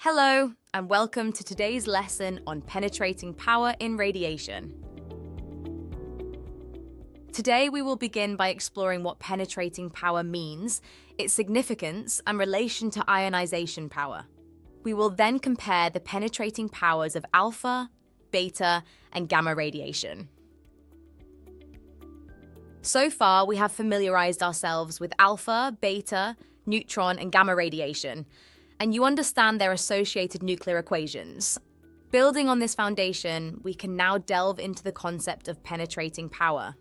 Hello, and welcome to today's lesson on penetrating power in radiation. Today we will begin by exploring what penetrating power means, its significance, and relation to ionization power. We will then compare the penetrating powers of alpha, beta, and gamma radiation. So far, we have familiarized ourselves with alpha, beta, neutron, and gamma radiation, and you understand their associated nuclear equations. Building on this foundation, we can now delve into the concept of penetrating power.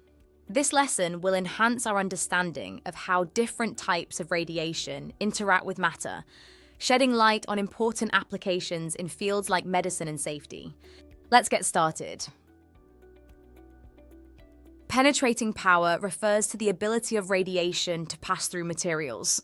This lesson will enhance our understanding of how different types of radiation interact with matter, shedding light on important applications in fields like medicine and safety. Let's get started. Penetrating power refers to the ability of radiation to pass through materials.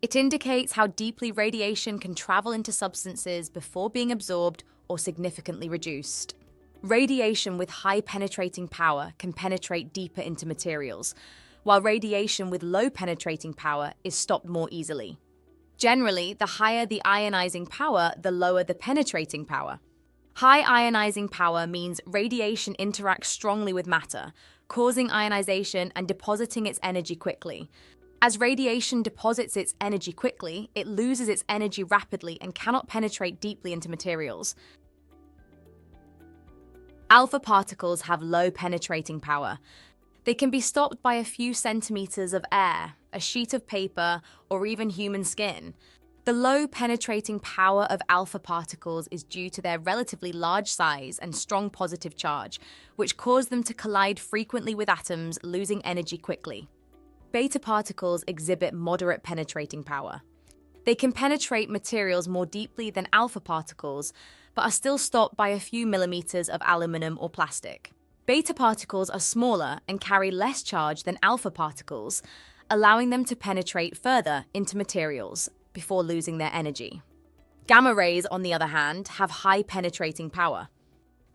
It indicates how deeply radiation can travel into substances before being absorbed or significantly reduced. Radiation with high penetrating power can penetrate deeper into materials, while radiation with low penetrating power is stopped more easily. Generally, the higher the ionizing power, the lower the penetrating power. High ionizing power means radiation interacts strongly with matter, causing ionization and depositing its energy quickly. As radiation deposits its energy quickly, it loses its energy rapidly and cannot penetrate deeply into materials. Alpha particles have low penetrating power. They can be stopped by a few centimeters of air, a sheet of paper, or even human skin. The low penetrating power of alpha particles is due to their relatively large size and strong positive charge, which cause them to collide frequently with atoms, losing energy quickly. Beta particles exhibit moderate penetrating power. They can penetrate materials more deeply than alpha particles, but are still stopped by a few millimeters of aluminum or plastic. Beta particles are smaller and carry less charge than alpha particles, allowing them to penetrate further into materials before losing their energy. Gamma rays, on the other hand, have high penetrating power.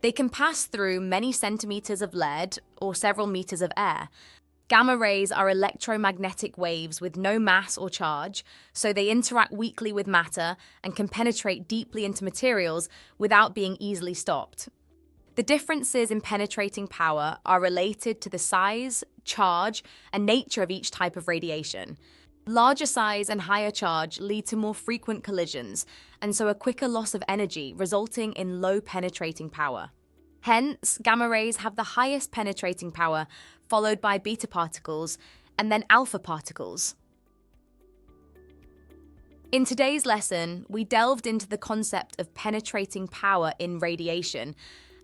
They can pass through many centimeters of lead or several meters of air. Gamma rays are electromagnetic waves with no mass or charge, so they interact weakly with matter and can penetrate deeply into materials without being easily stopped. The differences in penetrating power are related to the size, charge, and nature of each type of radiation. Larger size and higher charge lead to more frequent collisions, and so a quicker loss of energy, resulting in low penetrating power. Hence, gamma rays have the highest penetrating power, followed by beta particles, and then alpha particles. In today's lesson, we delved into the concept of penetrating power in radiation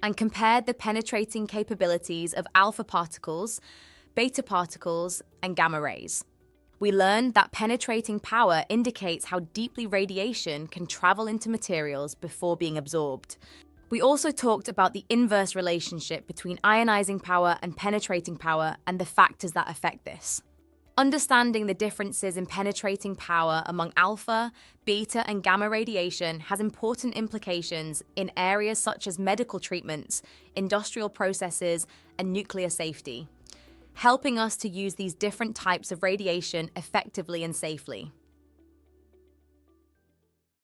and compared the penetrating capabilities of alpha particles, beta particles, and gamma rays. We learned that penetrating power indicates how deeply radiation can travel into materials before being absorbed. We also talked about the inverse relationship between ionizing power and penetrating power and the factors that affect this. Understanding the differences in penetrating power among alpha, beta, and gamma radiation has important implications in areas such as medical treatments, industrial processes, and nuclear safety, helping us to use these different types of radiation effectively and safely.